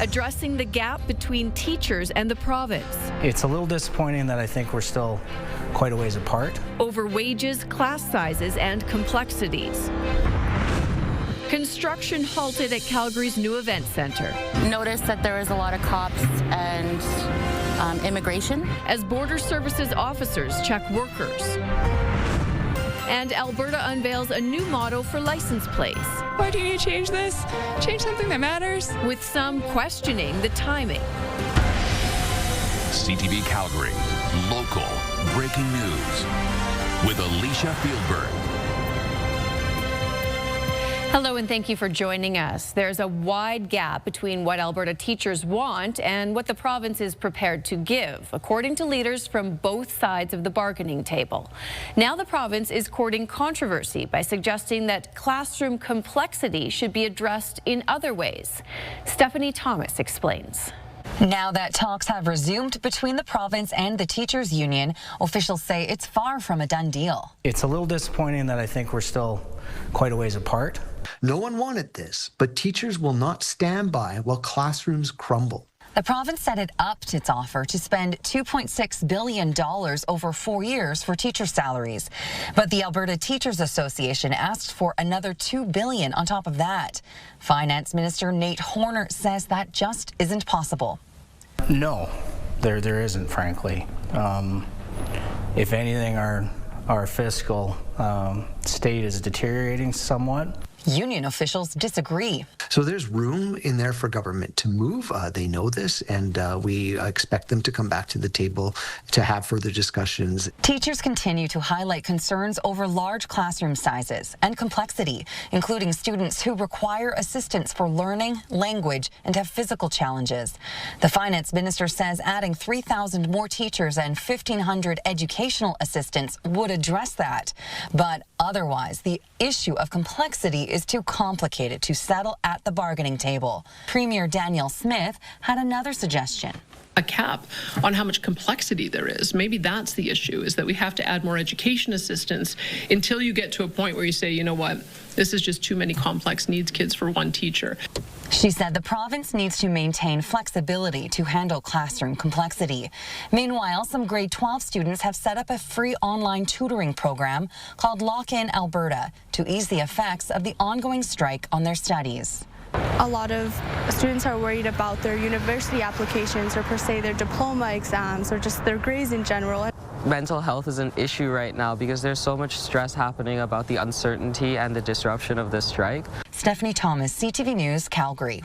addressing the gap between teachers and the province. It's a little disappointing that I think we're still quite a ways apart. Over wages, class sizes, and complexities. Construction halted at Calgary's new event centre. Noticed that there was a lot of cops and immigration. As border services officers check workers. And Alberta unveils a new motto for license plates. Why do you need to change this? Change something that matters. With some questioning the timing. CTV Calgary, local breaking news with Alicia Fieldberg. Hello and thank you for joining us. There's a wide gap between what Alberta teachers want and what the province is prepared to give, according to leaders from both sides of the bargaining table. Now the province is courting controversy by suggesting that classroom complexity should be addressed in other ways. Stephanie Thomas explains. Now that talks have resumed between the province and the teachers' union, officials say it's far from a done deal. It's a little disappointing that I think we're still quite a ways apart. No one wanted this, but teachers will not stand by while classrooms crumble. The province said it upped its offer to spend $2.6 billion over 4 years for teacher salaries. But the Alberta Teachers Association asked for another $2 billion on top of that. Finance Minister Nate Horner says that just isn't possible. No, there isn't, frankly. If anything, our fiscal state is deteriorating somewhat. Union officials disagree. So there's room in there for government to move. They know this, and we expect them to come back to the table to have further discussions. Teachers continue to highlight concerns over large classroom sizes and complexity, including students who require assistance for learning, language, and have physical challenges. The finance minister says adding 3,000 more teachers and 1,500 educational assistants would address that. But otherwise, the issue of complexity is too complicated to settle at the bargaining table. Premier Danielle Smith had another suggestion. A cap on how much complexity there is. Maybe that's the issue, is that we have to add more education assistance until you get to a point where you say, you know what, this is just too many complex needs kids for one teacher. She said the province needs to maintain flexibility to handle classroom complexity. Meanwhile, some grade 12 students have set up a free online tutoring program called Lock-In Alberta to ease the effects of the ongoing strike on their studies. A lot of students are worried about their university applications or per se their diploma exams or just their grades in general. Mental health is an issue right now because there's so much stress happening about the uncertainty and the disruption of the strike. Stephanie Thomas, CTV News, Calgary.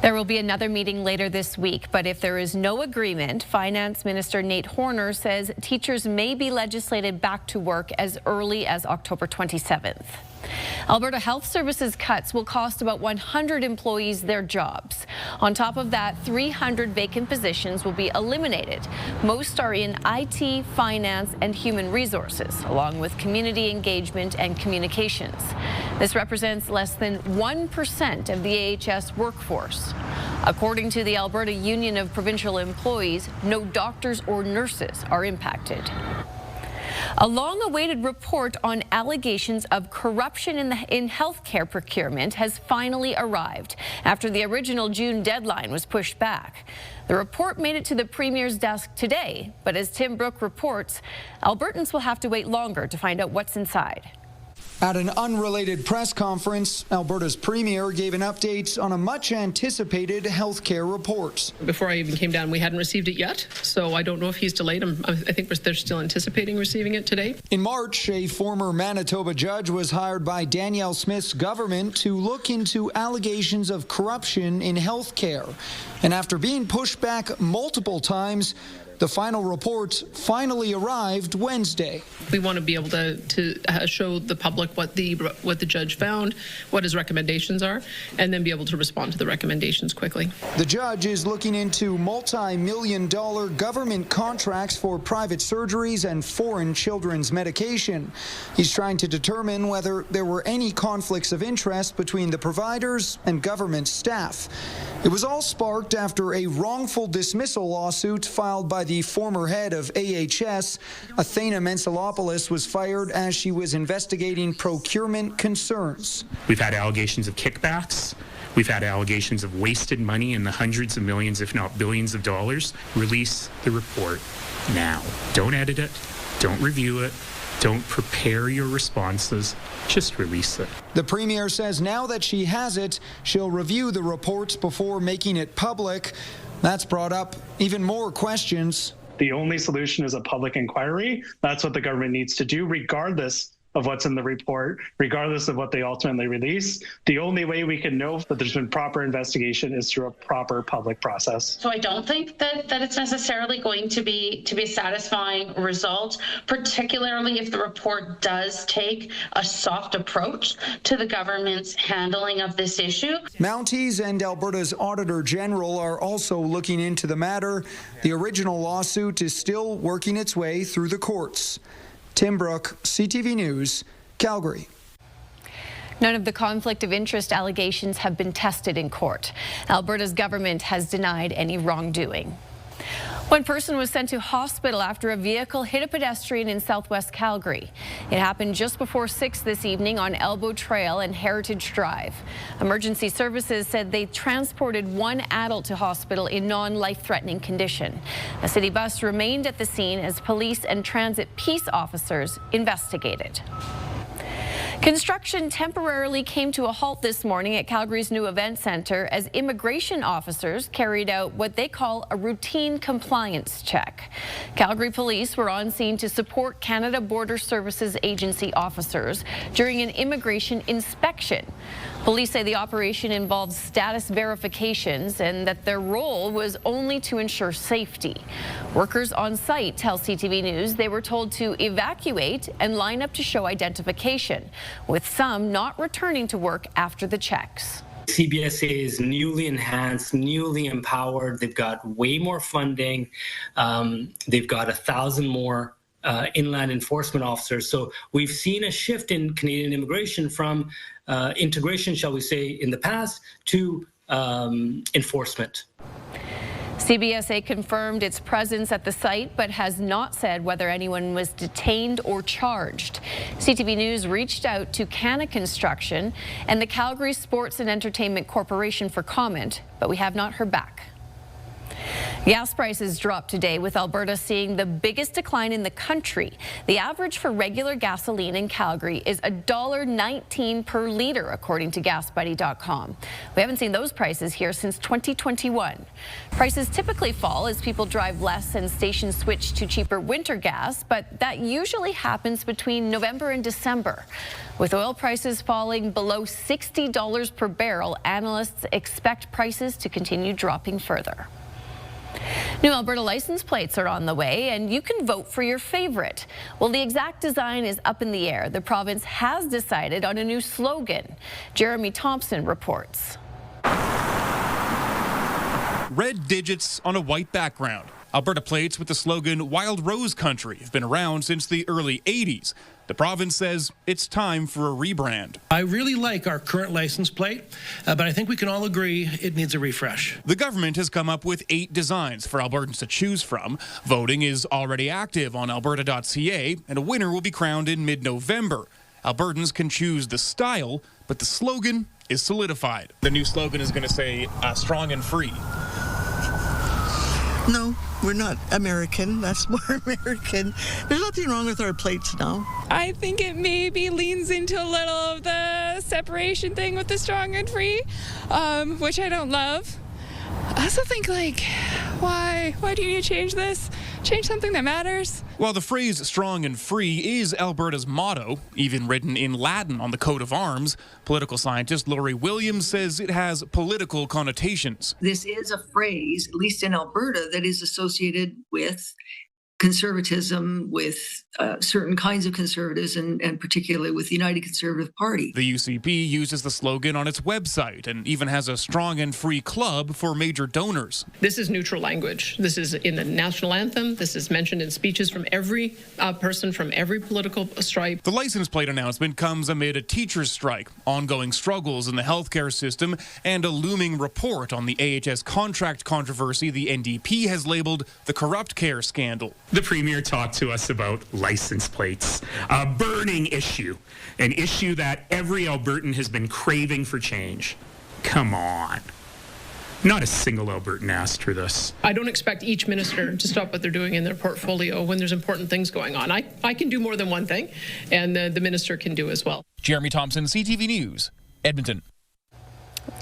There will be another meeting later this week, but if there is no agreement, Finance Minister Nate Horner says teachers may be legislated back to work as early as October 27th. Alberta Health Services cuts will cost about 100 employees their jobs. On top of that, 300 vacant positions will be eliminated. Most are in IT, finance, and human resources, along with community engagement and communications. This represents less than 1% of the AHS workforce. According to the Alberta Union of Provincial Employees, no doctors or nurses are impacted. A long-awaited report on allegations of corruption in healthcare procurement has finally arrived after the original June deadline was pushed back. The report made it to the Premier's desk today, but as Tim Brooke reports, Albertans will have to wait longer to find out what's inside. At an unrelated press conference, Alberta's Premier gave an update on a much-anticipated healthcare report. Before I even came down, we hadn't received it yet, so I don't know if he's delayed. I think they're still anticipating receiving it today. In March, a former Manitoba judge was hired by Danielle Smith's government to look into allegations of corruption in healthcare. And after being pushed back multiple times, the final report finally arrived Wednesday. We want to be able to show the public what the judge found, what his recommendations are, and then be able to respond to the recommendations quickly. The judge is looking into multi-million-dollar government contracts for private surgeries and foreign children's medication. He's trying to determine whether there were any conflicts of interest between the providers and government staff. It was all sparked after a wrongful dismissal lawsuit filed by the former head of AHS. Athena Mensalopoulos was fired as she was investigating procurement concerns. We've had allegations of kickbacks. We've had allegations of wasted money in the hundreds of millions, if not billions of dollars. Release the report now. Don't edit it. Don't review it. Don't prepare your responses. Just release it. The Premier says now that she has it, she'll review the reports before making it public. That's brought up even more questions. The only solution is a public inquiry. That's what the government needs to do, regardless of what's in the report, regardless of what they ultimately release. The only way we can know that there's been proper investigation is through a proper public process. So I don't think that it's necessarily going to be a satisfying result, particularly if the report does take a soft approach to the government's handling of this issue. Mounties and Alberta's Auditor General are also looking into the matter. The original lawsuit is still working its way through the courts. Tim Brooke, CTV News, Calgary. None of the conflict of interest allegations have been tested in court. Alberta's government has denied any wrongdoing. One person was sent to hospital after a vehicle hit a pedestrian in southwest Calgary. It happened just before 6 this evening on Elbow Trail and Heritage Drive. Emergency services said they transported one adult to hospital in non-life-threatening condition. A city bus remained at the scene as police and transit peace officers investigated. Construction temporarily came to a halt this morning at Calgary's new event centre as immigration officers carried out what they call a routine compliance check. Calgary police were on scene to support Canada Border Services Agency officers during an immigration inspection. Police say the operation involved status verifications and that their role was only to ensure safety. Workers on site tell CTV News they were told to evacuate and line up to show identification, with some not returning to work after the checks. CBSA is newly enhanced, newly empowered. They've got way more funding. They've got 1,000 more inland enforcement officers. So we've seen a shift in Canadian immigration from integration, shall we say, in the past to enforcement. CBSA confirmed its presence at the site, but has not said whether anyone was detained or charged. CTV News reached out to Canna Construction and the Calgary Sports and Entertainment Corporation for comment, but we have not heard back. Gas prices dropped today, with Alberta seeing the biggest decline in the country. The average for regular gasoline in Calgary is $1.19 per litre, according to GasBuddy.com. We haven't seen those prices here since 2021. Prices typically fall as people drive less and stations switch to cheaper winter gas, but that usually happens between November and December. With oil prices falling below $60 per barrel, analysts expect prices to continue dropping further. New Alberta license plates are on the way, and you can vote for your favorite. Well, the exact design is up in the air. The province has decided on a new slogan. Jeremy Thompson reports. Red digits on a white background. Alberta plates with the slogan Wild Rose Country have been around since the early 80s. The province says it's time for a rebrand. I really like our current license plate, but I think we can all agree it needs a refresh. The government has come up with 8 designs for Albertans to choose from. Voting is already active on alberta.ca, and a winner will be crowned in mid-November. Albertans can choose the style, but the slogan is solidified. The new slogan is going to say, strong and free. No, we're not American. That's more American. There's nothing wrong with our plates now. I think it maybe leans into a little of the separation thing with the strong and free, which I don't love. I also think, like, why do you need to change this? Change something that matters. While the phrase strong and free is Alberta's motto, even written in Latin on the coat of arms, political scientist Laurie Williams says it has political connotations. This is a phrase, at least in Alberta, that is associated with conservatism, with certain kinds of conservatives, and particularly with the United Conservative Party. The UCP uses the slogan on its website and even has a strong and free club for major donors. This is neutral language. This is in the national anthem. This is mentioned in speeches from every person from every political stripe. The license plate announcement comes amid a teacher's strike, ongoing struggles in the healthcare system, and a looming report on the AHS contract controversy the NDP has labeled the corrupt care scandal. The Premier talked to us about license plates, a burning issue, an issue that every Albertan has been craving for change. Come on. Not a single Albertan asked for this. I don't expect each minister to stop what they're doing in their portfolio when there's important things going on. I can do more than one thing, and the minister can do as well. Jeremy Thompson, CTV News, Edmonton.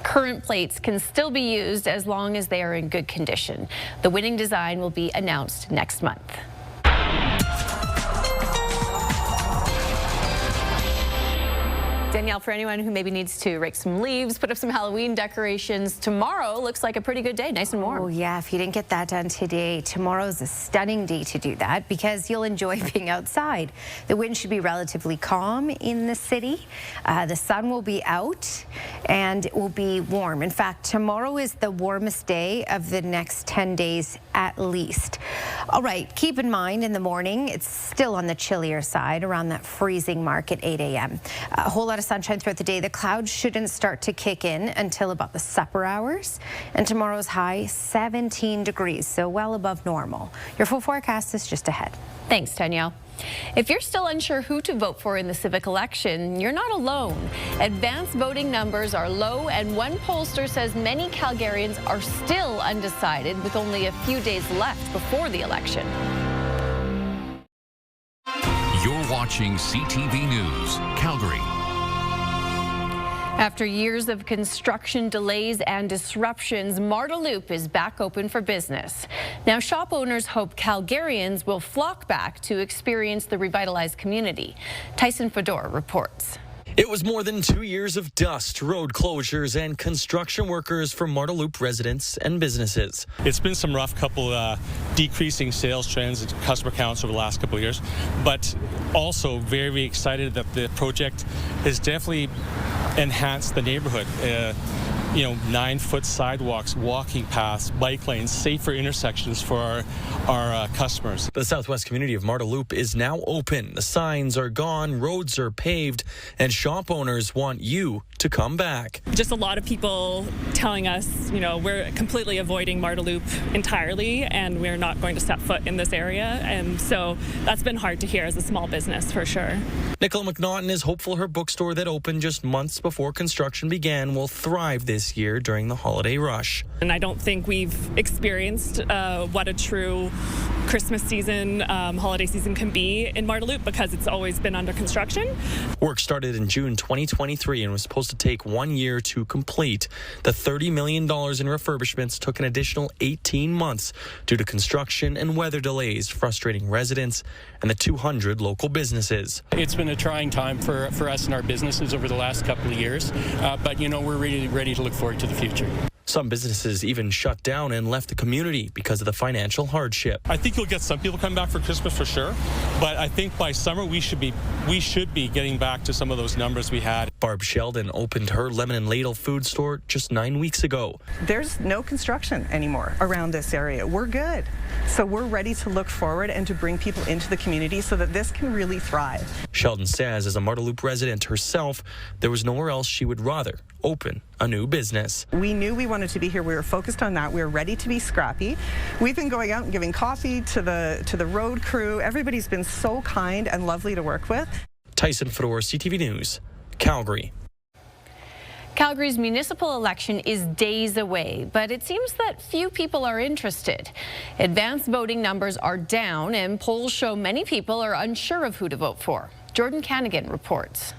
Current plates can still be used as long as they are in good condition. The winning design will be announced next month. Danielle, for anyone who maybe needs to rake some leaves, put up some Halloween decorations, tomorrow looks like a pretty good day, nice and warm. Oh yeah, if you didn't get that done today, tomorrow's a stunning day to do that because you'll enjoy being outside. The wind should be relatively calm in the city. The sun will be out and it will be warm. In fact, tomorrow is the warmest day of the next 10 days at least. All right, keep in mind in the morning, it's still on the chillier side, around that freezing mark at 8 a.m. A whole lot of sunshine throughout the day. The clouds shouldn't start to kick in until about the supper hours. And tomorrow's high, 17 degrees, so well above normal. Your full forecast is just ahead. Thanks, Danielle. If you're still unsure who to vote for in the civic election, you're not alone. Advanced voting numbers are low, and one pollster says many Calgarians are still undecided with only a few days left before the election. You're watching CTV News, Calgary. After years of construction delays and disruptions, Marda Loop is back open for business. Now, shop owners hope Calgarians will flock back to experience the revitalized community. Tyson Fedor reports. It was more than 2 years of dust, road closures, and construction workers for Marda Loop residents and businesses. It's been some rough couple decreasing sales trends and customer counts over the last couple of years, but also very, very excited that the project has definitely enhanced the neighborhood. 9-foot sidewalks, walking paths, bike lanes, safer intersections for our customers. The southwest community of Marda Loop is now open. The signs are gone, roads are paved, and shop owners want you to come back. Just a lot of people telling us, we're completely avoiding Marda Loop entirely and we're not going to step foot in this area. And so that's been hard to hear as a small business for sure. Nicola McNaughton is hopeful her bookstore that opened just months before construction began will thrive this year during the holiday rush. And I don't think we've experienced what a true Christmas season, holiday season can be in Marda Loop because it's always been under construction. Work started in June 2023 and was supposed to take 1 year to complete. The $30 million in refurbishments took an additional 18 months due to construction and weather delays, frustrating residents and the 200 local businesses. It's been a trying time for us and our businesses over the last couple of years, but we're really ready to look forward to the future. Some businesses even shut down and left the community because of the financial hardship. I think you'll get some people coming back for Christmas for sure, but I think by summer we should be getting back to some of those numbers we had. Barb Sheldon opened her Lemon and Ladle food store just 9 weeks ago. There's no construction anymore around this area. We're good. So we're ready to look forward and to bring people into the community so that this can really thrive. Sheldon says as a Marda Loop resident herself, there was nowhere else she would rather open a new business. We knew we wanted to be here. We were focused on that. We were ready to be scrappy. We've been going out and giving coffee to the road crew. Everybody's been so kind and lovely to work with. Tyson Fedor, CTV News, Calgary. Calgary's municipal election is days away, but it seems that few people are interested. Advanced voting numbers are down, and polls show many people are unsure of who to vote for. Jordan Canigan reports.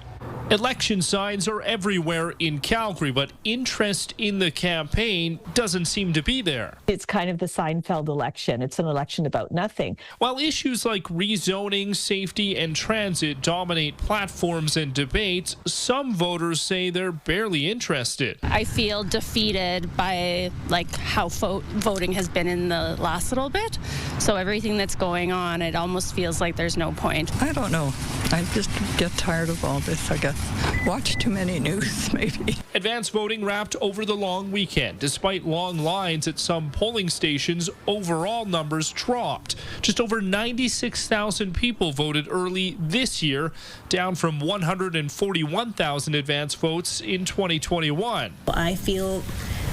Election signs are everywhere in Calgary, but interest in the campaign doesn't seem to be there. It's kind of the Seinfeld election. It's an election about nothing. While issues like rezoning, safety, and transit dominate platforms and debates, some voters say they're barely interested. I feel defeated by how voting has been in the last little bit. So everything that's going on, it almost feels like there's no point. I don't know. I just get tired of all this, I guess. Watch too many news, maybe. Advanced voting wrapped over the long weekend. Despite long lines at some polling stations, overall numbers dropped. Just over 96,000 people voted early this year, down from 141,000 advance votes in 2021. I feel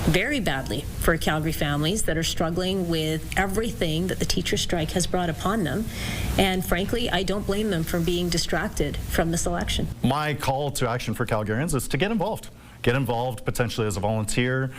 very badly for Calgary families that are struggling with everything that the teacher strike has brought upon them. And frankly, I don't blame them for being distracted from this election. My call to action for Calgarians is to get involved. get involved potentially as a volunteer,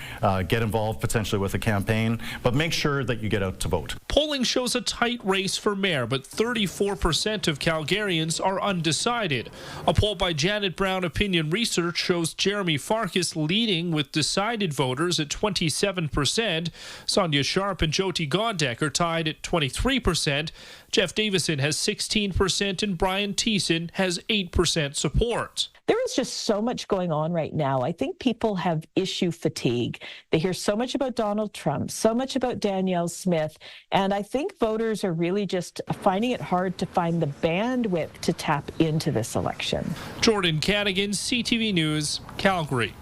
get involved potentially with a campaign, but make sure that you get out to vote. Polling shows a tight race for mayor, but 34% of Calgarians are undecided. A poll by Janet Brown Opinion Research shows Jeremy Farkas leading with decided voters at 27%. Sonia Sharp and Jyoti Gondek are tied at 23%. Jeff Davison has 16% and Brian Thiessen has 8% support. There is just so much going on right now. I think people have issue fatigue. They hear so much about Donald Trump, so much about Danielle Smith, and I think voters are really just finding it hard to find the bandwidth to tap into this election. Jordan Cadigan, CTV News, Calgary.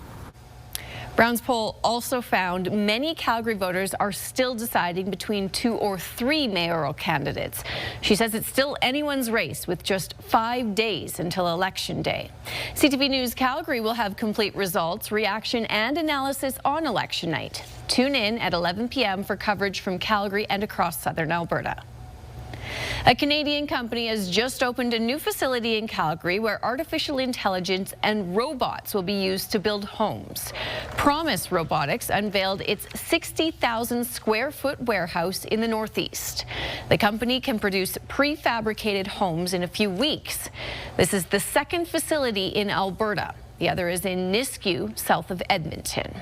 Brown's poll also found many Calgary voters are still deciding between 2 or 3 mayoral candidates. She says it's still anyone's race with just 5 days until Election Day. CTV News Calgary will have complete results, reaction and analysis on election night. Tune in at 11 p.m. for coverage from Calgary and across southern Alberta. A Canadian company has just opened a new facility in Calgary where artificial intelligence and robots will be used to build homes. Promise Robotics unveiled its 60,000 square foot warehouse in the Northeast. The company can produce prefabricated homes in a few weeks. This is the second facility in Alberta. The other is in Nisku, south of Edmonton.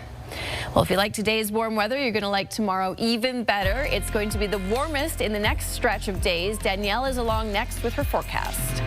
Well, if you like today's warm weather, you're going to like tomorrow even better. It's going to be the warmest in the next stretch of days. Danielle is along next with her forecast.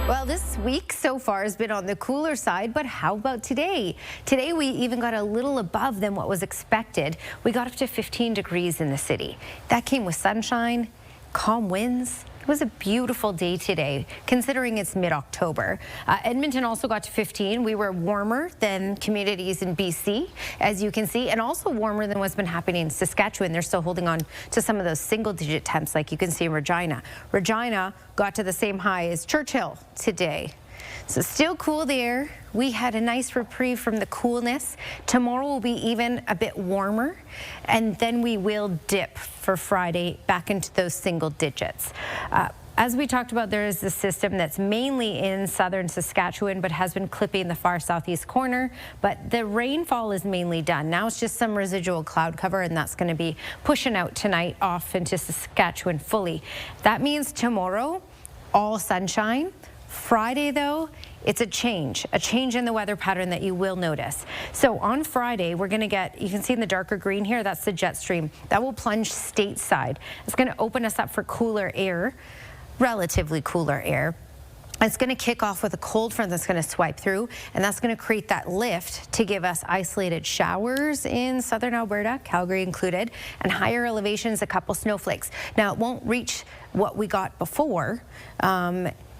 Well, this week so far has been on the cooler side, but how about today? Today we even got a little above than what was expected. We got up to 15 degrees in the city. That came with sunshine, calm winds. It was a beautiful day today, considering it's mid-October. Edmonton also got to 15. We were warmer than communities in BC, as you can see, and also warmer than what's been happening in Saskatchewan. They're still holding on to some of those single-digit temps, like you can see in Regina. Regina got to the same high as Churchill today. So still cool there. We had a nice reprieve from the coolness. Tomorrow will be even a bit warmer, and then we will dip for Friday back into those single digits. As we talked about, there is a system that's mainly in southern Saskatchewan, but has been clipping the far southeast corner. But the rainfall is mainly done. Now it's just some residual cloud cover, and that's going to be pushing out tonight off into Saskatchewan fully. That means tomorrow, all sunshine. Friday, though, it's a change in the weather pattern that you will notice. So on Friday, we're going to get, you can see in the darker green here, that's the jet stream. That will plunge stateside. It's going to open us up for cooler air, relatively cooler air. It's going to kick off with a cold front that's going to swipe through, and that's going to create that lift to give us isolated showers in southern Alberta, Calgary included, and higher elevations, a couple snowflakes. Now, it won't reach what we got before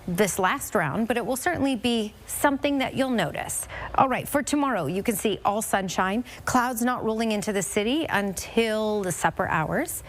this last round, but it will certainly be something that you'll notice. All right, for tomorrow, you can see all sunshine. Clouds not rolling into the city until the supper hours.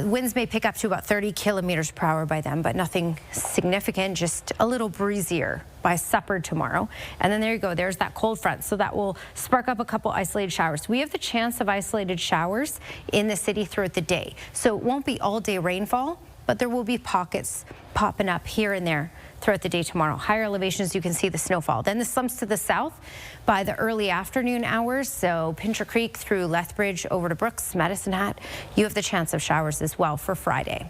Winds may pick up to about 30 kilometers per hour by then, but nothing significant, just a little breezier by supper tomorrow. And then there you go, there's that cold front. So that will spark up a couple isolated showers. We have the chance of isolated showers in the city throughout the day. So it won't be all day rainfall, but there will be pockets popping up here and there throughout the day tomorrow. Higher elevations, you can see the snowfall. Then the slumps to the south by the early afternoon hours. So Pincher Creek through Lethbridge over to Brooks, Medicine Hat. You have the chance of showers as well for Friday.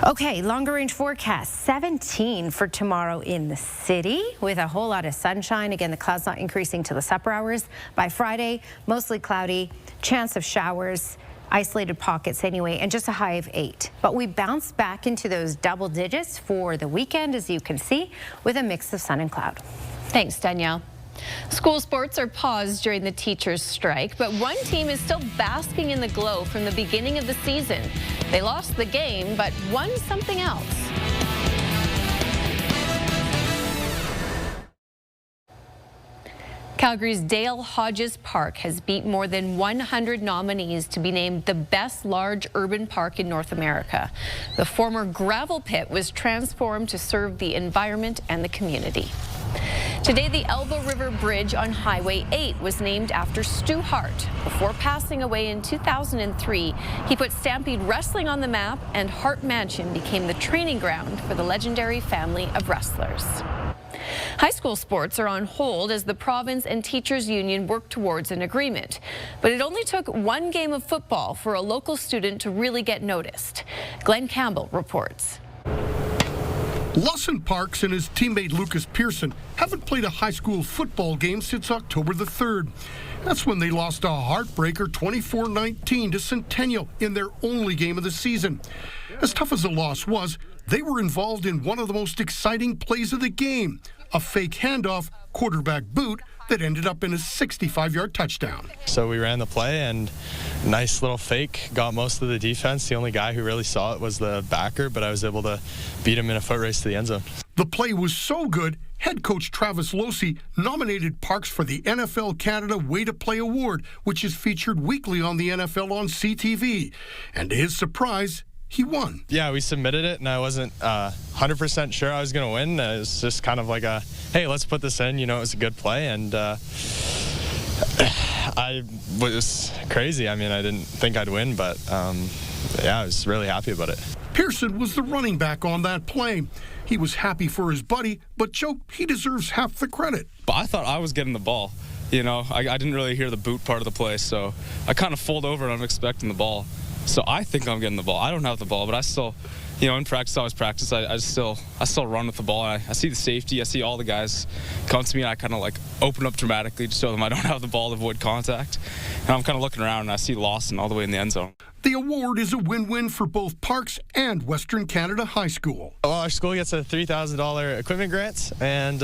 Okay, longer range forecast, 17 for tomorrow in the city with a whole lot of sunshine. Again, the clouds not increasing till the supper hours. By Friday, mostly cloudy, chance of showers. Isolated pockets anyway, and just a high of 8. But we bounce back into those double digits for the weekend, as you can see, with a mix of sun and cloud. Thanks, Danielle. School sports are paused during the teachers' strike, but one team is still basking in the glow from the beginning of the season. They lost the game, but won something else. Calgary's Dale Hodges Park has beat more than 100 nominees to be named the best large urban park in North America. The former gravel pit was transformed to serve the environment and the community. Today, the Elbow River Bridge on Highway 8 was named after Stu Hart. Before passing away in 2003, he put Stampede Wrestling on the map, and Hart Mansion became the training ground for the legendary family of wrestlers. High school sports are on hold as the province and teachers union work towards an agreement. But it only took one game of football for a local student to really get noticed. Glenn Campbell reports. Lawson Parks and his teammate Lucas Pearson haven't played a high school football game since October the 3rd. That's when they lost a heartbreaker 24-19 to Centennial in their only game of the season. As tough as the loss was, they were involved in one of the most exciting plays of the game, a fake handoff quarterback boot that ended up in a 65-yard touchdown. So we ran the play, and nice little fake, got most of the defense. The only guy who really saw it was the backer, but I was able to beat him in a foot race to the end zone. The play was so good, head coach Travis Losey nominated Parks for the NFL Canada Way to Play Award, which is featured weekly on the NFL on CTV. And to his surprise, he won. Yeah, we submitted it, and I wasn't 100% sure I was going to win. It was just kind of like a, hey, let's put this in. You know, it was a good play, and I was crazy. I mean, I didn't think I'd win, but yeah, I was really happy about it. Pearson was the running back on that play. He was happy for his buddy, but joked he deserves half the credit. But I thought I was getting the ball. You know, I didn't really hear the boot part of the play, so I kind of fold over and I'm expecting the ball. So I think I'm getting the ball. I don't have the ball, but I still, you know, in practice, always practice. I still run with the ball. I see the safety. I see all the guys come to me, and I kind of like open up dramatically to show them I don't have the ball to avoid contact. And I'm kind of looking around, and I see Lawson all the way in the end zone. The award is a win-win for both Parks and Western Canada High School. Well, our school gets a $3,000 equipment grant, and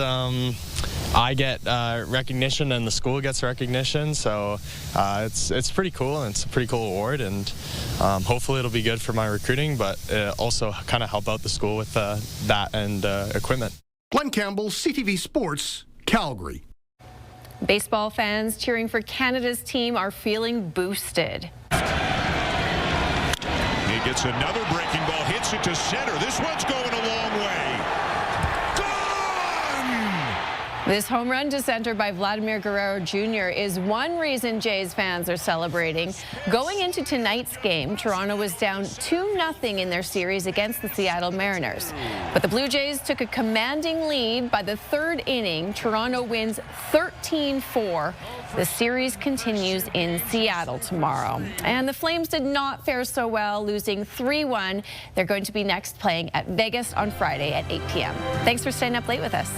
I get recognition, and the school gets recognition. So it's pretty cool, and it's a pretty cool award, and hopefully it'll be good for my recruiting, but also kind of help out the school with that and equipment. Glenn Campbell, CTV Sports, Calgary. Baseball fans cheering for Canada's team are feeling boosted. He gets another breaking ball, hits it to center. This one's going a long way. Gone! This home run to center by Vladimir Guerrero Jr. is one reason Jays fans are celebrating. Going into tonight's game, Toronto was down 2-0 in their series against the Seattle Mariners. But the Blue Jays took a commanding lead. By the third inning, Toronto wins 13-4. The series continues in Seattle tomorrow. And the Flames did not fare so well, losing 3-1. They're going to be next playing at Vegas on Friday at 8 p.m. Thanks for staying up late with us.